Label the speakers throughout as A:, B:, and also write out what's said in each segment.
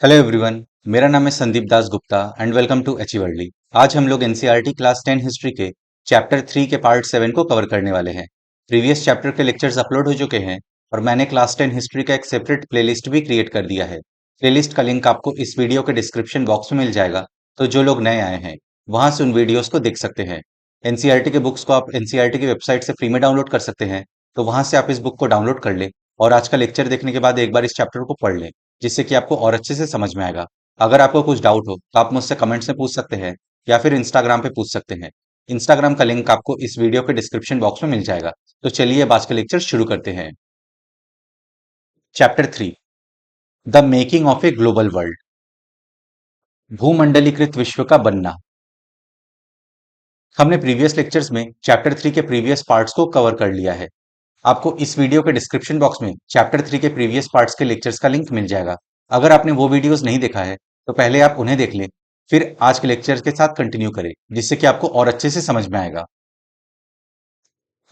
A: Hello everyone. मेरा नाम है Sandeep Das Gupta and welcome to अचीवर्ली। आज हम लोग एनसीईआरटी क्लास 10 हिस्ट्री के चैप्टर 3 के पार्ट 7 को कवर करने वाले हैं। प्रीवियस चैप्टर के लेक्चर्स अपलोड हो चुके हैं और मैंने क्लास 10 हिस्ट्री का एक सेपरेट प्लेलिस्ट भी क्रिएट कर दिया है। प्लेलिस्ट का लिंक आपको इस वीडियो के डिस्क्रिप्शन बॉक्स में मिल जाएगा, तो जो लोग नए आए हैं वहां से उन वीडियोस को देख सकते हैं। एनसीईआरटी के बुक्स को आप एनसीईआरटी की वेबसाइट से फ्री में डाउनलोड कर सकते हैं, तो वहां से आप इस बुक को डाउनलोड कर लें और आज का लेक्चर देखने के बाद एक बार इस चैप्टर को पढ़ लें, जिससे कि आपको और अच्छे से समझ में आएगा। अगर आपको कुछ डाउट हो तो आप मुझसे कमेंट्स में पूछ सकते हैं या फिर इंस्टाग्राम पे पूछ सकते हैं। इंस्टाग्राम का लिंक आपको इस वीडियो के डिस्क्रिप्शन बॉक्स में मिल जाएगा। तो चलिए अब आज का लेक्चर शुरू करते हैं। Chapter 3, the making of a global world. भूमंडलीकृत विश्व का बनना। हमने प्रीवियस लेक्चर्स में चैप्टर 3 के प्रीवियस पार्ट्स को कवर कर लिया है। आपको इस वीडियो के डिस्क्रिप्शन बॉक्स में चैप्टर 3 के प्रीवियस पार्ट्स के लेक्चर्स का लिंक मिल जाएगा। अगर आपने वो वीडियोस नहीं देखा है तो पहले आप उन्हें देख लें, फिर आज के लेक्चर के साथ कंटिन्यू करें, जिससे कि आपको और अच्छे से समझ में आएगा।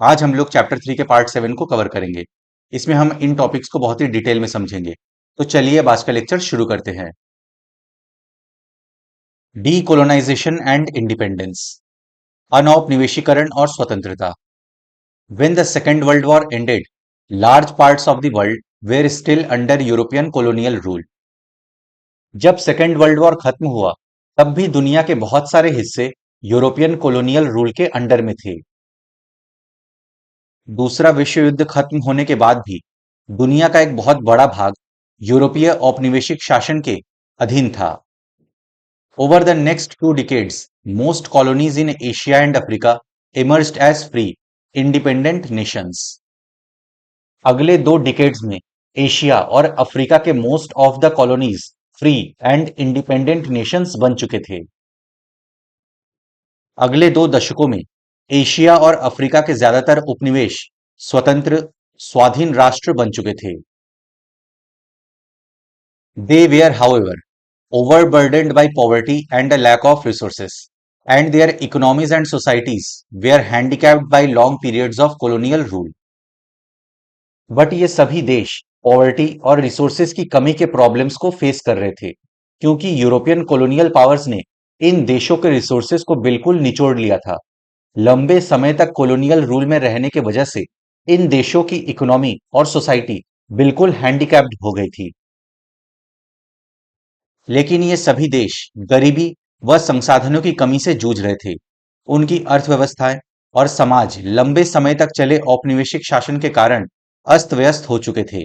A: आज हम लोग चैप्टर 3 के पार्ट 7 को कवर करेंगे। इसमें हम इन टॉपिक्स को बहुत ही डिटेल में समझेंगे। तो चलिए अब आज का लेक्चर शुरू करते हैं। डीकोलोनाइजेशन एंड इंडिपेंडेंस, अनौपनिवेशीकरण और स्वतंत्रता। When the Second World War ended, large parts of the world were still under European colonial rule. जब सेकेंड वर्ल्ड वॉर खत्म हुआ, तब भी दुनिया के बहुत सारे हिस्से यूरोपियन कॉलोनियल रूल के अंडर में थे। दूसरा विश्व युद्ध खत्म होने के बाद भी दुनिया का एक बहुत बड़ा भाग यूरोपीय औपनिवेशिक शासन के अधीन था। Over the next 2 decades, most colonies in Asia and Africa emerged as free, independent nations. अगले 2 डिकेड्स में एशिया और अफ्रीका के most of the colonies free and independent Nations बन चुके थे। अगले 2 दशकों में एशिया और अफ्रीका के ज्यादातर उपनिवेश स्वतंत्र, स्वाधीन राष्ट्र बन चुके थे। They were however overburdened by poverty and a lack of resources, and their economies and societies were handicapped by long periods of colonial rule. But ये सभी देश पॉवर्टी और रिसोर्सेज की कमी के प्रॉब्लम्स को फेस कर रहे थे, क्योंकि यूरोपियन कॉलोनियल पावर्स ने इन देशों के रिसोर्सेज को बिल्कुल निचोड़ लिया था। लंबे समय तक कॉलोनियल रूल में रहने की वजह से इन देशों की इकोनॉमी और सोसाइटी बिल्कुल हैंडीकैप्ड हो गई थी। लेकिन ये सभी देश गरीबी व संसाधनों की कमी से जूझ रहे थे। उनकी अर्थव्यवस्थाएं और समाज लंबे समय तक चले औपनिवेशिक शासन के कारण अस्त व्यस्त हो चुके थे।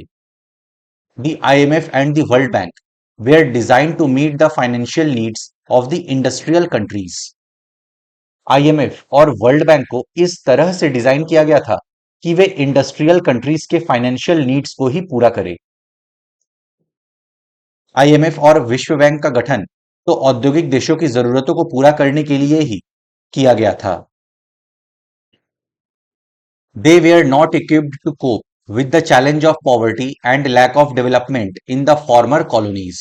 A: The IMF and the World Bank were designed to meet the financial needs of the industrial countries. IMF और वर्ल्ड बैंक को इस तरह से डिजाइन किया गया था कि वे इंडस्ट्रियल कंट्रीज के फाइनेंशियल नीड्स को ही पूरा करे। IMF और विश्व बैंक का गठन तो औद्योगिक देशों की जरूरतों को पूरा करने के लिए ही किया गया था। They were not equipped to cope with the challenge of poverty and lack of development in the former colonies.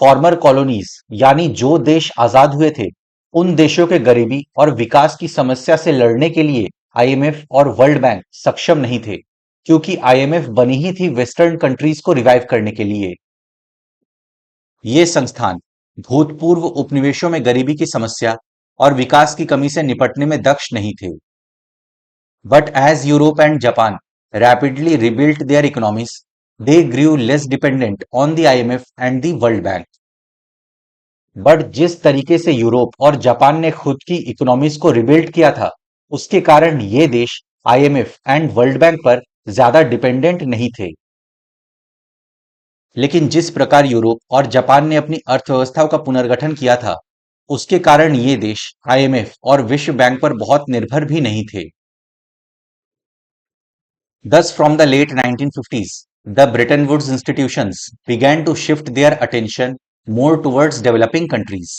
A: Farmer colonies यानी जो देश आजाद हुए थे, उन देशों के गरीबी और विकास की समस्या से लड़ने के लिए आईएमएफ और वर्ल्ड बैंक सक्षम नहीं थे, क्योंकि आईएमएफ बनी ही थी वेस्टर्न कंट्रीज को रिवाइव करने के लिए। ये संस्थान भूतपूर्व उपनिवेशों में गरीबी की समस्या और विकास की कमी से निपटने में दक्ष नहीं थे। But as Europe and Japan rapidly rebuilt their economies, they grew less dependent on the IMF and the World Bank. But जिस तरीके से यूरोप और जापान ने खुद की इकोनॉमीज को रिबिल्ड किया था, उसके कारण ये देश आईएमएफ एंड वर्ल्ड बैंक पर ज्यादा डिपेंडेंट नहीं थे। लेकिन जिस प्रकार यूरोप और जापान ने अपनी अर्थव्यवस्थाओं का पुनर्गठन किया था, उसके कारण ये देश आईएमएफ और विश्व बैंक पर बहुत निर्भर भी नहीं थे। Thus, from the late 1950s, the Bretton Woods institutions began to shift their attention more towards developing countries.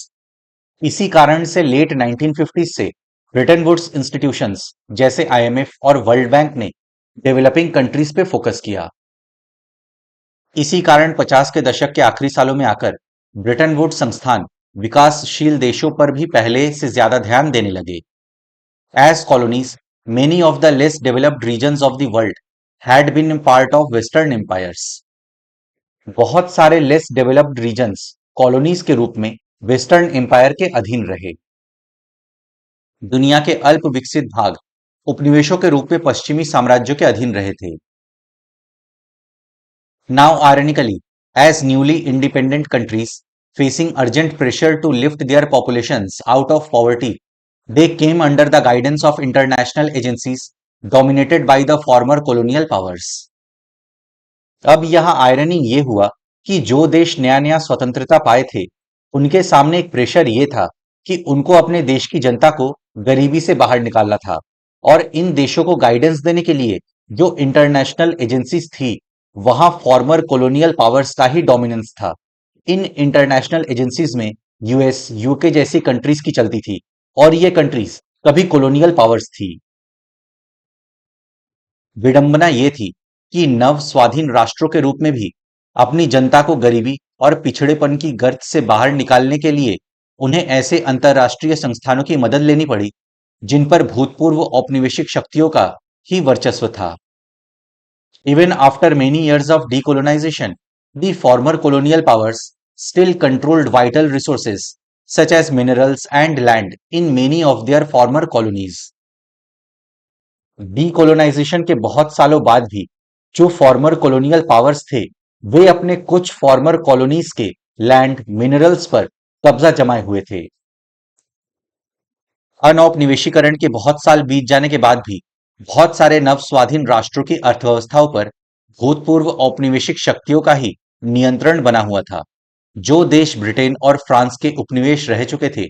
A: इसी कारण से लेट 1950s से ब्रिटेन वुड्स इंस्टीट्यूशंस जैसे आईएमएफ और वर्ल्ड बैंक ने डेवलपिंग कंट्रीज पे फोकस किया। इसी कारण 50 के दशक के आखिरी सालों में आकर ब्रिटेन वुड्स संस्थान विकासशील देशों पर भी पहले से ज्यादा ध्यान देने लगे। As colonies, many of the less developed regions of the world had been part of Western empires. बहुत सारे लेस डेवलप्ड रीजन्स कॉलोनीज के रूप में वेस्टर्न एम्पायर के अधीन रहे। दुनिया के अल्प विकसित भाग उपनिवेशों के रूप में पश्चिमी साम्राज्यों के अधीन रहे थे। Now, ironically, as newly independent countries facing urgent pressure to lift their populations out of poverty, they came under the guidance of international agencies dominated by the former colonial powers. अब यहाँ आयरनी ये हुआ कि जो देश नया नया स्वतंत्रता पाए थे, उनके सामने एक प्रेशर ये था कि उनको अपने देश की जनता को गरीबी से बाहर निकालना था और इन देशों को गाइडेंस देने के लिए जो इंटरनेशनल एजेंसीज थी, वहां फॉर्मर कॉलोनियल पावर्स का ही डोमिनेंस था। इन इंटरनेशनल एजेंसीज में यूएस, यूके जैसी कंट्रीज की चलती थी और ये कंट्रीज कभी कॉलोनियल पावर्स थी। विडंबना ये थी कि नव स्वाधीन राष्ट्रों के रूप में भी अपनी जनता को गरीबी और पिछड़ेपन की गर्त से बाहर निकालने के लिए उन्हें ऐसे अंतर्राष्ट्रीय संस्थानों की मदद लेनी पड़ी जिन पर भूतपूर्व औपनिवेशिक शक्तियों का ही वर्चस्व था। Even after many years of decolonization, the former colonial powers still controlled vital resources such as minerals and land in many of their former colonies. Decolonisation के बहुत सालों बाद भी जो फॉर्मर कॉलोनियल पावर्स थे, वे अपने कुछ फॉर्मर कॉलोनीज के लैंड, मिनरल्स पर कब्जा जमाए हुए थे। अनौपनिवेशीकरण के बहुत साल बीत जाने के बाद भी बहुत सारे नव स्वाधीन राष्ट्रों की अर्थव्यवस्थाओं पर भूतपूर्व औपनिवेशिक शक्तियों का ही नियंत्रण बना हुआ था। जो देश ब्रिटेन और फ्रांस के उपनिवेश रह चुके थे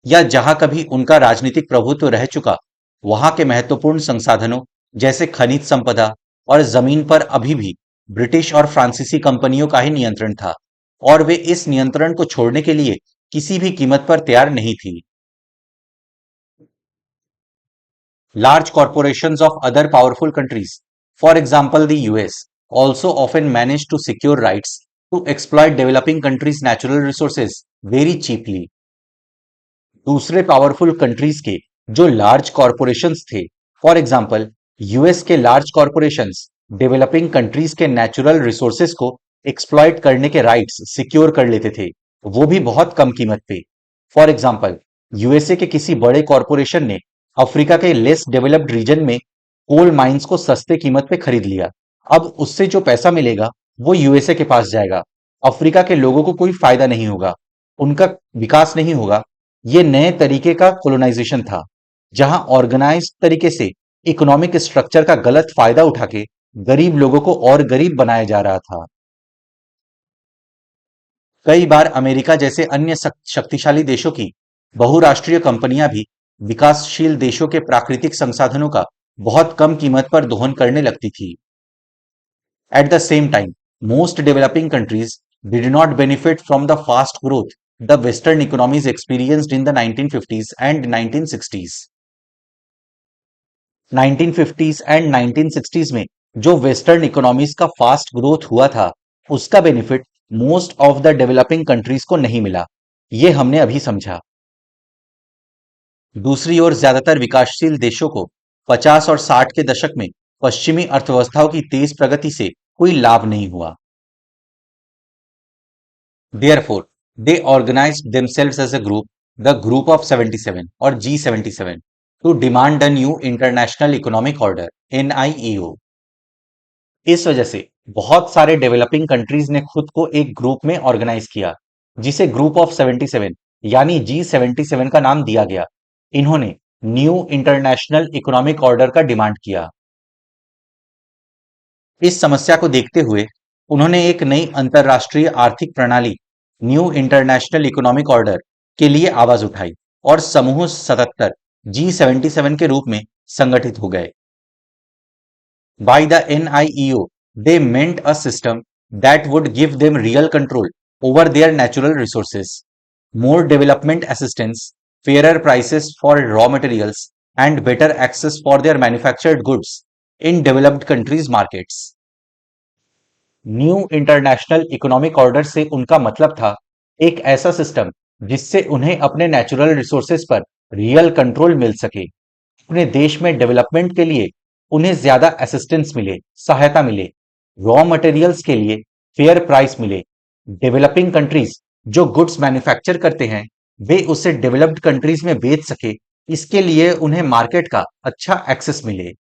A: या जहां कभी उनका राजनीतिक प्रभुत्व रह चुका, वहां के महत्वपूर्ण संसाधनों जैसे खनिज संपदा और जमीन पर अभी भी ब्रिटिश और फ्रांसीसी कंपनियों का ही नियंत्रण था और वे इस नियंत्रण को छोड़ने के लिए किसी भी कीमत पर तैयार नहीं थी। Large corporations of other powerful countries, for example the US, also often manage to secure rights to exploit developing countries' natural resources very cheaply. दूसरे पावरफुल कंट्रीज के जो लार्ज कॉरपोरेशंस थे, फॉर एग्जांपल यूएस के large corporations developing countries के natural resources को exploit करने के rights secure कर लेते थे, वो भी बहुत कम कीमत पे। फॉर एग्जांपल यूएसए के किसी बड़े कॉरपोरेशन ने अफ्रीका के लेस डेवलप्ड रीजन में कोल माइंस को सस्ते कीमत पे खरीद लिया। अब उससे जो पैसा मिलेगा वो यूएसए के पास जाएगा। अफ्रीका के लोगों को कोई फायदा नहीं होगा, उनका विकास नहीं होगा। ये नए तरीके का कोलोनाइजेशन था जहां ऑर्गेनाइज्ड तरीके से इकोनॉमिक स्ट्रक्चर का गलत फायदा उठा के गरीब लोगों को और गरीब बनाया जा रहा था। कई बार अमेरिका जैसे अन्य शक्तिशाली देशों की बहुराष्ट्रीय कंपनियां भी विकासशील देशों के प्राकृतिक संसाधनों का बहुत कम कीमत पर दोहन करने लगती थी। At the same time, most developing countries did not benefit from the fast growth the Western economies experienced in the 1950s and 1960s. 1950s and 1960s में जो वेस्टर्न इकोनॉमीज का फास्ट ग्रोथ हुआ था, उसका benefit most of the developing countries को नहीं मिला। ये हमने अभी समझा। दूसरी ओर ज्यादातर विकासशील देशों को 50 और 60 के दशक में पश्चिमी अर्थव्यवस्थाओं की तेज प्रगति से कोई लाभ नहीं हुआ। Therefore, they organized themselves as a group, the Group of 77 और G77, to demand a new international economic order, NIEO. इस वजह से बहुत सारे डेवलपिंग कंट्रीज ने खुद को एक ग्रुप में ऑर्गेनाइज किया जिसे ग्रुप ऑफ 77 यानी G77 का नाम दिया गया। इन्होंने न्यू इंटरनेशनल इकोनॉमिक ऑर्डर का डिमांड किया। इस समस्या को देखते हुए उन्होंने एक नई अंतरराष्ट्रीय आर्थिक प्रणाली न्यू इंटरनेशनल इकोनॉमिक ऑर्डर के लिए आवाज उठाई और समूह 77 G77 के रूप में संगठित हो गए। By the NIEO, they meant a system that would give them real control over their natural resources, more development assistance, fairer prices for raw materials, and better access for their manufactured goods in developed countries' markets. New international economic order से उनका मतलब था एक ऐसा system जिससे उन्हें अपने natural resources पर रियल कंट्रोल मिल सके, अपने देश में डेवलपमेंट के लिए उन्हें ज्यादा असिस्टेंस मिले, सहायता मिले, रॉ मटेरियल्स के लिए फेयर प्राइस मिले। डेवलपिंग कंट्रीज जो गुड्स मैन्युफैक्चर करते हैं वे उसे डेवलप्ड कंट्रीज में बेच सके, इसके लिए उन्हें मार्केट का अच्छा एक्सेस मिले।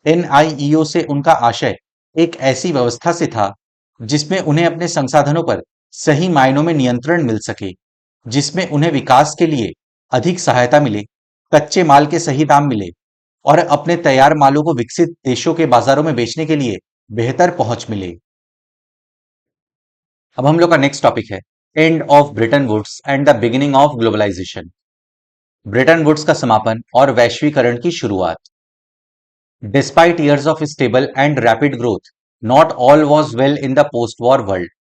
A: एनआईईओ से उनका आशय एक ऐसी व्यवस्था से था जिसमें उन्हें अपने संसाधनों पर सही मायनों में नियंत्रण मिल सके, जिसमें उन्हें विकास के लिए अधिक सहायता मिले, कच्चे माल के सही दाम मिले और अपने तैयार मालों को विकसित देशों के बाजारों में बेचने के लिए बेहतर पहुंच मिले। अब हम लोग का नेक्स्ट टॉपिक है end of Bretton Woods and the beginning of globalisation. Bretton Woods का समापन और वैश्वीकरण की शुरुआत। Despite years of stable and rapid growth, not all was well in the post-war world.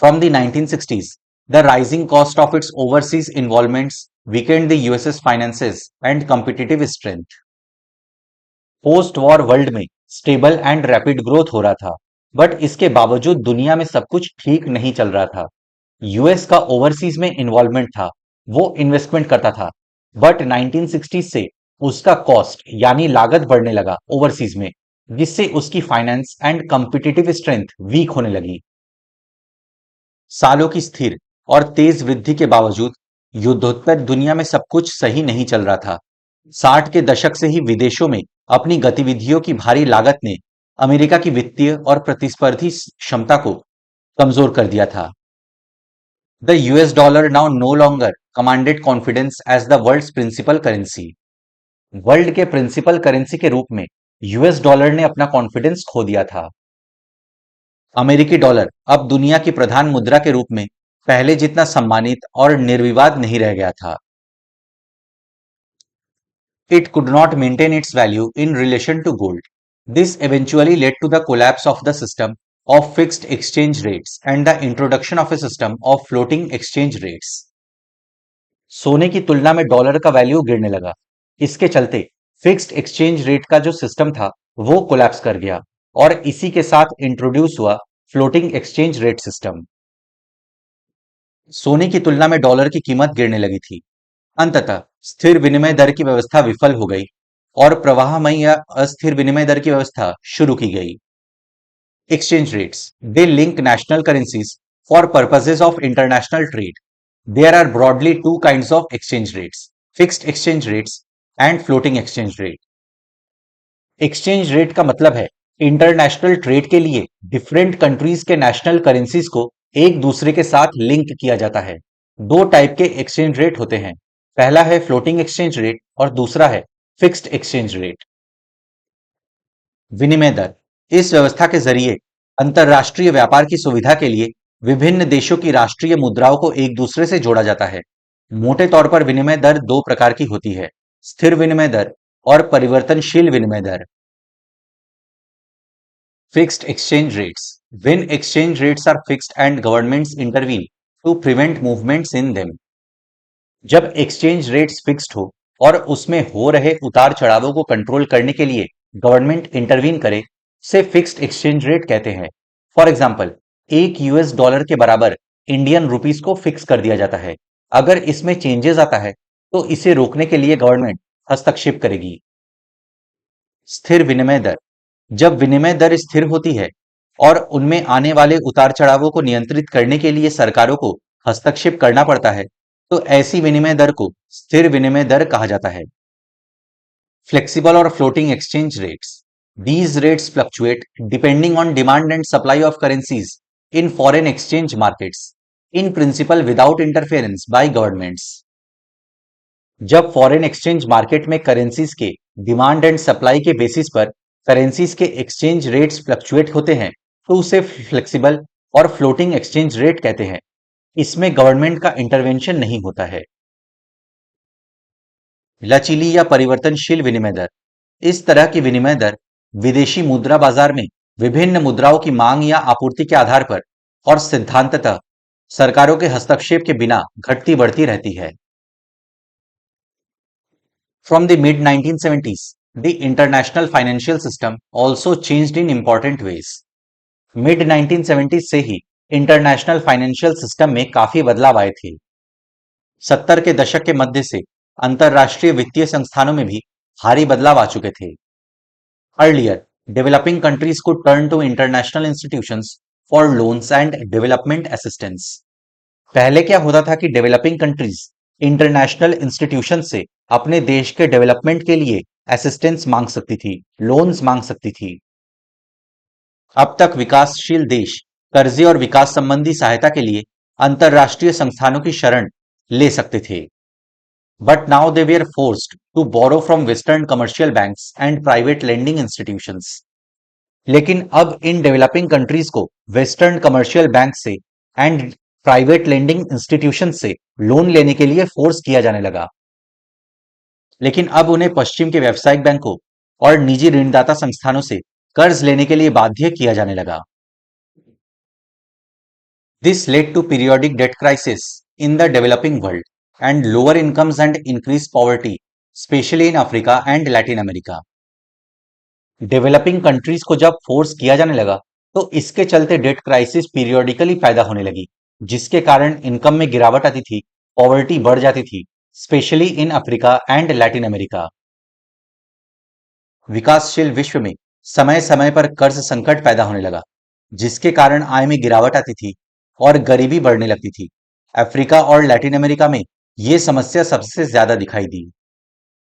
A: From the 1960s, the rising cost of its overseas involvements weakened the US's finances and competitive strength. Post war world में stable and rapid growth हो रहा था, but इसके बावजूद दुनिया में सब कुछ ठीक नहीं चल रहा था। यूएस का ओवरसीज में इन्वॉल्वमेंट था, वो इन्वेस्टमेंट करता था, बट 1960 से उसका कॉस्ट यानी लागत बढ़ने लगा ओवरसीज में, जिससे उसकी finance and competitive strength weak होने लगी। सालों की स्थिर और तेज वृद्धि के बावजूद युद्धोत्तर दुनिया में सब कुछ सही नहीं चल रहा था। 60 के दशक से ही विदेशों में अपनी गतिविधियों की भारी लागत ने अमेरिका की वित्तीय और प्रतिस्पर्धी क्षमता को कमजोर कर दिया था। The US dollar now no longer commanded confidence as the world's principal currency. World के प्रिंसिपल करेंसी के रूप में यूएस डॉलर ने अपना कॉन्फिडेंस खो दिया था। अमेरिकी डॉलर अब दुनिया की प्रधान मुद्रा के रूप में पहले जितना सम्मानित और निर्विवाद नहीं रह गया था। It could not maintain its value in relation to gold. This eventually led to the collapse of the system of fixed exchange rates and the introduction of a system of floating exchange rates. सोने की तुलना में dollar का value गिरने लगा। इसके चलते fixed exchange rate का जो सिस्टम था वो कोलैप्स कर गया और इसी के साथ इंट्रोड्यूस हुआ फ्लोटिंग एक्सचेंज रेट सिस्टम। सोने की तुलना में डॉलर की कीमत गिरने लगी थी। अंततः स्थिर विनिमय दर की व्यवस्था विफल हो गई और प्रवाहमयी या अस्थिर विनिमय दर की व्यवस्था शुरू की गई। Exchange rates. They link national currencies for purposes of international trade. There are broadly two kinds of exchange rates: fixed exchange rates and floating exchange rate. Exchange rate का मतलब है इंटरनेशनल ट्रेड के लिए डिफरेंट कंट्रीज के national currencies को एक दूसरे के साथ लिंक किया जाता है। दो टाइप के एक्सचेंज रेट होते हैं, पहला है फ्लोटिंग एक्सचेंज रेट और दूसरा है फिक्स्ड एक्सचेंज रेट। विनिमय दर। इस व्यवस्था के जरिए अंतरराष्ट्रीय व्यापार की सुविधा के लिए विभिन्न देशों की राष्ट्रीय मुद्राओं को एक दूसरे से जोड़ा जाता है। मोटे तौर पर विनिमय दर दो प्रकार की होती है: स्थिर विनिमय दर और परिवर्तनशील विनिमय दर। Fixed exchange rates. When exchange rates are fixed and governments intervene to prevent movements in them. जब एक्सचेंज रेट्स फिक्स्ड हो और उसमें हो रहे उतार चढ़ावों को कंट्रोल करने के लिए गवर्नमेंट इंटरवीन करे, से फिक्स्ड एक्सचेंज रेट कहते हैं। फॉर एग्जाम्पल, एक यूएस डॉलर के बराबर इंडियन रुपीस को फिक्स कर दिया जाता है। अगर इसमें चेंजेस आता है तो इसे रोकने के लिए गवर्नमेंट हस्तक्षेप करेगी। स्थिर विनिमय दर। जब विनिमय दर स्थिर होती है और उनमें आने वाले उतार चढ़ावों को नियंत्रित करने के लिए सरकारों को हस्तक्षेप करना पड़ता है, तो ऐसी विनिमय दर को स्थिर विनिमय दर कहा जाता है। फ्लेक्सिबल और floating exchange rates. These rates fluctuate depending on demand and supply of currencies in foreign exchange markets, in principle without interference by governments. जब फॉरेन एक्सचेंज मार्केट में करेंसीज के डिमांड एंड सप्लाई के basis पर currencies के exchange rates fluctuate होते हैं, तो उसे फ्लेक्सिबल और फ्लोटिंग एक्सचेंज रेट कहते हैं। इसमें गवर्नमेंट का इंटरवेंशन नहीं होता है। लचीली या परिवर्तनशील विनिमय दर। इस तरह की विनिमय दर विदेशी मुद्रा बाजार में विभिन्न मुद्राओं की मांग या आपूर्ति के आधार पर और सिद्धांततः सरकारों के हस्तक्षेप के बिना घटती बढ़ती रहती है। From the mid 1970s, the international financial system also changed in important ways. Mid 1970s से ही इंटरनेशनल फाइनेंशियल सिस्टम में काफी बदलाव आए थे। 70 के दशक के मध्य से अंतरराष्ट्रीय वित्तीय संस्थानों में भी भारी बदलाव आ चुके थे। Earlier Developing countries could turn to international institutions for loans and development assistance. पहले क्या होता था कि डेवलपिंग कंट्रीज इंटरनेशनल इंस्टीट्यूशन से अपने देश के डेवलपमेंट के लिए असिस्टेंस मांग सकती थी, लोन्स मांग सकती थी। अब तक विकासशील देश कर्जे और विकास संबंधी सहायता के लिए अंतरराष्ट्रीय संस्थानों की शरण ले सकते थे। But now they were forced to borrow from western commercial banks and private lending institutions. लेकिन अब इन डेवलपिंग कंट्रीज को वेस्टर्न कमर्शियल बैंक से एंड प्राइवेट लेंडिंग इंस्टीट्यूशन से लोन लेने के लिए फोर्स किया जाने लगा। लेकिन अब उन्हें पश्चिम के व्यावसायिक बैंकों और निजी ऋणदाता संस्थानों से कर्ज लेने के लिए बाध्य किया जाने लगा। This led to periodic debt crisis in the developing world and lower incomes and increase poverty, especially in Africa and Latin America. Developing countries को जब फोर्स किया जाने लगा तो इसके चलते डेट क्राइसिस पीरियोडिकली पैदा होने लगी, जिसके कारण इनकम में गिरावट आती थी, पॉवर्टी बढ़ जाती थी, specially in Africa and Latin America. विकासशील विश्व में समय समय पर कर्ज संकट पैदा होने लगा, जिसके कारण आय में गिरावट आती थी और गरीबी बढ़ने लगती थी। अफ्रीका और लैटिन अमेरिका में ये समस्या सबसे ज्यादा दिखाई दी।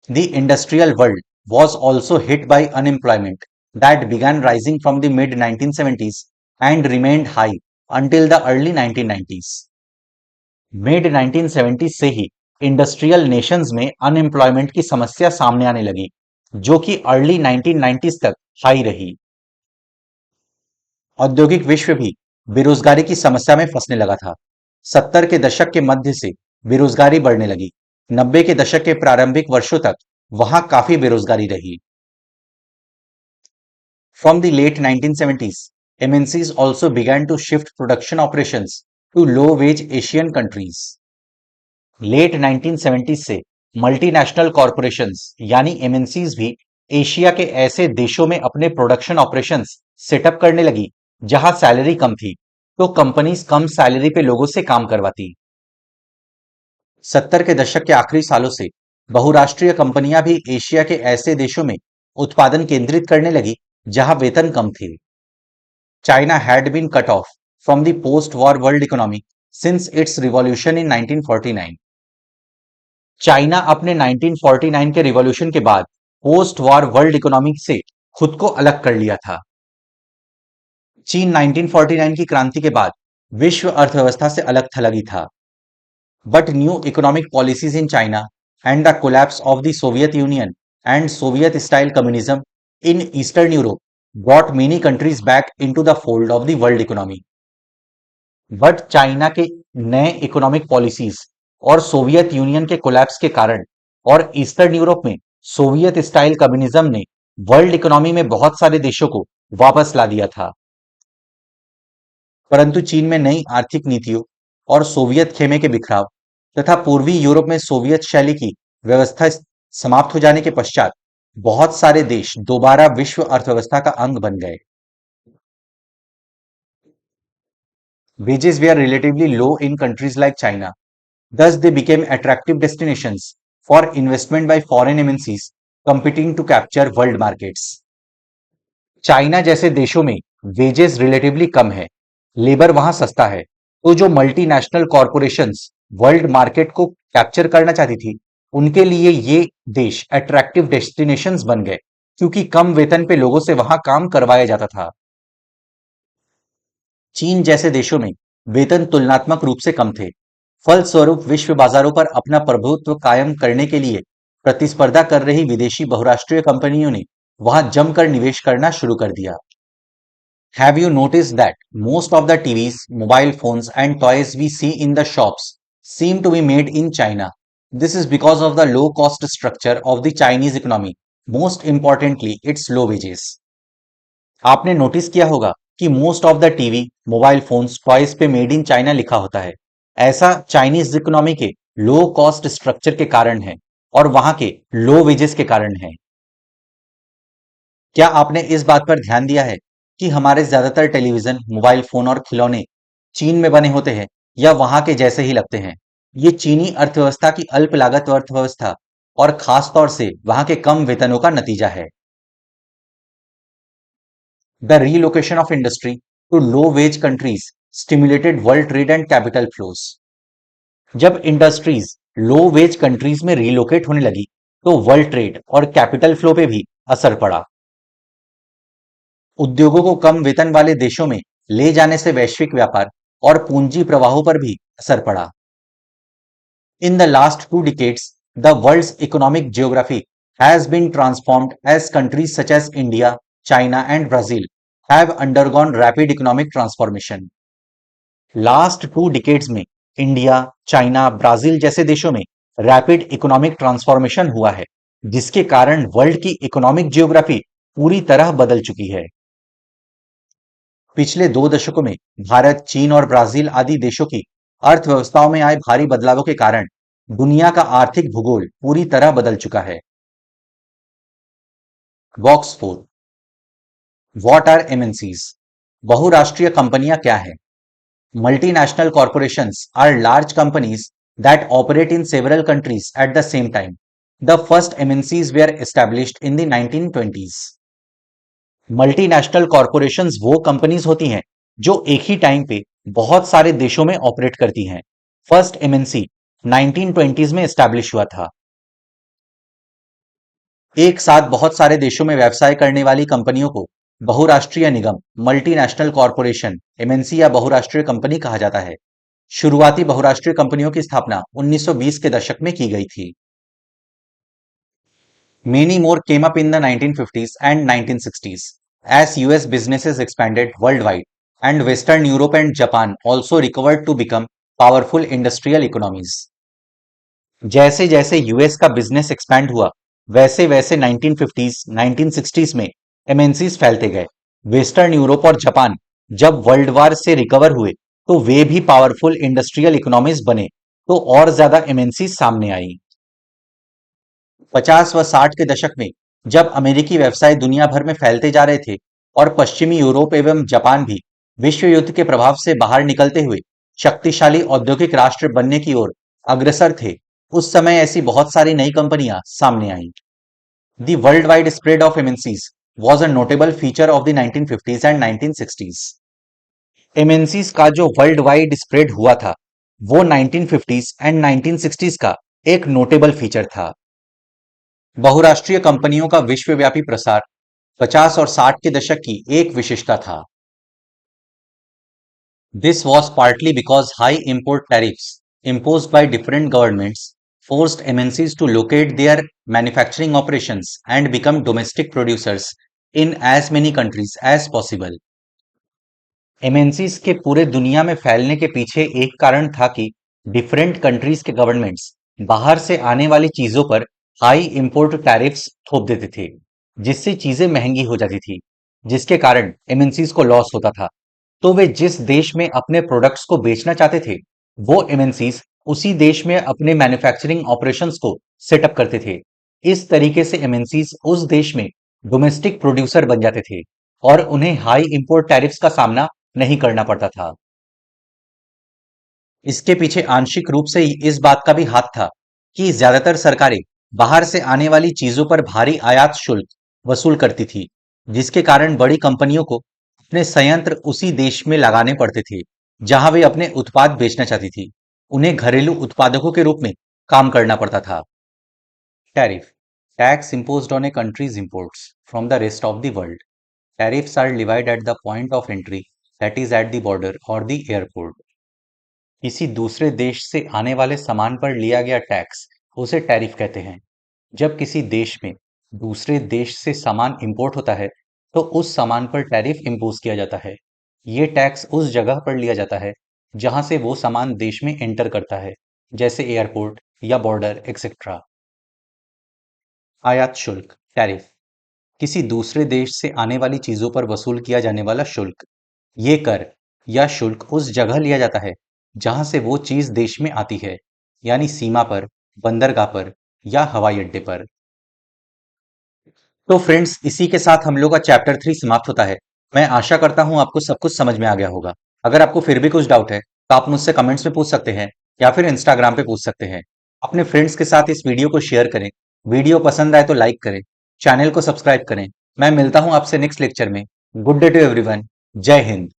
A: The industrial world was also hit by unemployment that began rising from the mid 1970s and remained high until the early 1990s. Mid 1970s से ही इंडस्ट्रियल नेशंस में अनएम्प्लॉयमेंट की समस्या सामने आने लगी, जो कि अर्ली 1990s तक हाई रही। औद्योगिक विश्व भी बेरोजगारी की समस्या में फंसने लगा था। 70 के दशक के मध्य से बेरोजगारी बढ़ने लगी। 90 के दशक के प्रारंभिक वर्षों तक वहां काफी बेरोजगारी रही। From the late 1970s, MNCs also began to shift production operations to low-wage Asian countries. Late 1970s से मल्टीनेशनल कॉरपोरेशंस यानी एमएनसीज भी एशिया के ऐसे देशों में अपने प्रोडक्शन ऑपरेशंस सेटअप करने लगी जहां सैलरी कम थी, तो कंपनीज कम सैलरी पे लोगों से काम करवाती। 70 के दशक के आखिरी सालों से बहुराष्ट्रीय कंपनियां भी एशिया के ऐसे देशों में उत्पादन केंद्रित करने लगी जहां वेतन कम थे। China had been cut off from the post war world economy since its revolution in 1949। China अपने 1949 के रिवॉल्यूशन के बाद पोस्ट वॉर वर्ल्ड इकोनॉमी से खुद को अलग कर लिया था। चीन 1949 की क्रांति के बाद विश्व अर्थव्यवस्था से अलग थलग ही था। But new economic policies in China and the collapse of the Soviet union and Soviet style communism in eastern Europe brought many countries back into the fold of the world economy. But China के नए economic policies और Soviet union के collapse के कारण और eastern Europe में Soviet style communism ने world economy में बहुत सारे देशों को वापस ला दिया था। परंतु चीन में नई आर्थिक नीतियों और सोवियत खेमे के बिखराव तथा पूर्वी यूरोप में सोवियत शैली की व्यवस्था समाप्त हो जाने के पश्चात बहुत सारे देश दोबारा विश्व अर्थव्यवस्था का अंग बन गए। Wages were relatively low in countries like China. Thus, they became attractive destinations for investment by foreign MNCs competing to capture world markets. China जैसे देशों में वेजेस रिलेटिवली कम है, लेबर वहां सस्ता है, तो जो मल्टीनेशनल कॉरपोरेशंस वर्ल्ड मार्केट को कैप्चर करना चाहती थी, उनके लिए ये देश अट्रैक्टिव डेस्टिनेशंस बन गए, क्योंकि कम वेतन पे लोगों से वहां काम करवाया जाता था। चीन जैसे देशों में वेतन तुलनात्मक रूप से कम थे, फलस्वरूप विश्व बाजारों पर अपना प्रभुत्व कायम करने के लिए प्रतिस्पर्धा कर रही विदेशी बहुराष्ट्रीय कंपनियों ने वहां जमकर निवेश करना शुरू कर दिया। Have you noticed that most of the TVs, mobile phones and toys we see in the shops seem to be made in China? This is because of the low cost structure of the Chinese economy. Most importantly, its low wages. आपने notice किया होगा कि most of the TV, mobile phones, toys पे made in China लिखा होता है। ऐसा Chinese economy के लो कॉस्ट स्ट्रक्चर के कारण है और वहां के लो वेजेस के कारण है। क्या आपने इस बात पर ध्यान दिया है कि हमारे ज्यादातर टेलीविजन, मोबाइल फोन और खिलौने चीन में बने होते हैं या वहां के जैसे ही लगते हैं? ये चीनी अर्थव्यवस्था की अल्प लागत अर्थव्यवस्था और खास तौर से वहां के कम वेतनों का नतीजा है। The relocation of industry to low wage countries stimulated world trade and capital flows. जब इंडस्ट्रीज लो वेज कंट्रीज में रीलोकेट होने लगी तो वर्ल्ड ट्रेड और कैपिटल फ्लो पे भी असर पड़ा। उद्योगों को कम वेतन वाले देशों में ले जाने से वैश्विक व्यापार और पूंजी प्रवाहों पर भी असर पड़ा। In the last 2 decades, the world's economic geography has been transformed as countries such as India, China, and Brazil have undergone rapid economic transformation. Last 2 decades में इंडिया, चाइना, ब्राजील जैसे देशों में रैपिड इकोनॉमिक ट्रांसफॉर्मेशन हुआ है, जिसके कारण world की economic geography पूरी तरह बदल चुकी है। पिछले 2 दशकों में भारत, चीन और ब्राजील आदि देशों की अर्थव्यवस्थाओं में आए भारी बदलावों के कारण दुनिया का आर्थिक भूगोल पूरी तरह बदल चुका है। बॉक्स 4। What are MNCs? बहुराष्ट्रीय कंपनियां क्या हैं? Multinational corporations are large companies that operate in several countries at the same time. The first MNCs were established in the 1920s. Multinational corporations वो कंपनीज होती हैं जो एक ही टाइम पे बहुत सारे देशों में ऑपरेट करती हैं। फर्स्ट एमएनसी 1920s में एस्टैब्लिश हुआ था। एक साथ बहुत सारे देशों में व्यवसाय करने वाली कंपनियों को बहुराष्ट्रीय निगम, मल्टीनेशनल कॉर्पोरेशन, एमएनसी या बहुराष्ट्रीय कंपनी कहा जाता है। शुरुआती बहुराष्ट्रीय कंपनियों की स्थापना 1920 के दशक में की गई थी। Many more came up in the 1950s and 1960s as US businesses expanded worldwide and Western Europe and Japan also recovered to become powerful industrial economies. जैसे जैसे यूएस का बिजनेस एक्सपैंड हुआ वैसे वैसे 1950s, 1960s में MNCs फैलते गए। Western Europe और जापान जब वर्ल्ड वार से रिकवर हुए तो वे भी पावरफुल इंडस्ट्रियल इकोनॉमीज बने, तो और ज्यादा एमएनसीज सामने आई। 50 व 60 के दशक में जब अमेरिकी व्यवसाय दुनिया भर में फैलते जा रहे थे और पश्चिमी यूरोप एवं जापान भी विश्व युद्ध के प्रभाव से बाहर निकलते हुए शक्तिशाली औद्योगिक राष्ट्र बनने की ओर अग्रसर थे, उस समय ऐसी बहुत सारी नई कंपनियां सामने आईं। The world wide spread of MNCs was a notable feature of the 1950s and 1960s। MNCs का जो वर्ल्ड वाइड स्प्रेड हुआ था वो 1950s एंड 1960s का एक नोटेबल फीचर था। बहुराष्ट्रीय कंपनियों का विश्वव्यापी प्रसार 50 और 60 के दशक की एक विशेषता था। This was partly because high import tariffs imposed by different governments forced MNCs to locate their manufacturing operations and become domestic producers in as many countries as possible. MNCs के पूरे दुनिया में फैलने के पीछे एक कारण था कि डिफरेंट कंट्रीज के गवर्नमेंट्स बाहर से आने वाली चीजों पर हाई इंपोर्ट टैरिफ्स थोप देते थे, जिससे चीजें महंगी हो जाती थी, जिसके कारण एमएनसीज को लॉस होता था। तो वे जिस देश में अपने प्रोडक्ट्स को बेचना चाहते थे वो एमएनसीज उसी देश में अपने मैन्युफैक्चरिंग ऑपरेशंस को सेटअप करते थे। इस तरीके से एमएनसीज उस देश में डोमेस्टिक प्रोड्यूसर बन जाते थे और उन्हें हाई इंपोर्ट टैरिफ्स का सामना नहीं करना पड़ता था। इसके पीछे आंशिक रूप से इस बात का भी हाथ था कि ज्यादातर सरकारें बाहर से आने वाली चीजों पर भारी आयात शुल्क वसूल करती थी, जिसके कारण बड़ी कंपनियों को अपने संयंत्र उसी देश में लगाने पड़ते थे जहां वे अपने उत्पाद बेचना चाहती थी। उन्हें घरेलू उत्पादकों के रूप में काम करना पड़ता था। Tariff tax imposed on a country's imports from the rest of the world. Tariffs are levied at the point of entry, that is at the border or the airport. किसी दूसरे देश से आने वाले सामान पर लिया गया टैक्स उसे टैरिफ कहते हैं। जब किसी देश में दूसरे देश से सामान इंपोर्ट होता है तो उस सामान पर टैरिफ इंपोज किया जाता है। ये टैक्स उस जगह पर लिया जाता है जहां से वो सामान देश में एंटर करता है, जैसे एयरपोर्ट या बॉर्डर एक्सेट्रा। आयात शुल्क टैरिफ किसी दूसरे देश से आने वाली चीजों पर वसूल किया जाने वाला शुल्क। ये कर या शुल्क उस जगह लिया जाता है जहां से वो चीज देश में आती है, यानी सीमा पर, बंदरगाह पर या हवाई अड्डे पर। तो फ्रेंड्स, इसी के साथ हम लोग का चैप्टर 3 समाप्त होता है। मैं आशा करता हूं आपको सब कुछ समझ में आ गया होगा। अगर आपको फिर भी कुछ डाउट है तो आप मुझसे कमेंट्स में पूछ सकते हैं या फिर इंस्टाग्राम पे पूछ सकते हैं। अपने फ्रेंड्स के साथ इस वीडियो को शेयर करें। वीडियो पसंद आए तो लाइक करें, चैनल को सब्सक्राइब करें। मैं मिलता हूं आपसे नेक्स्ट लेक्चर में। Good day to everyone. जय हिंद।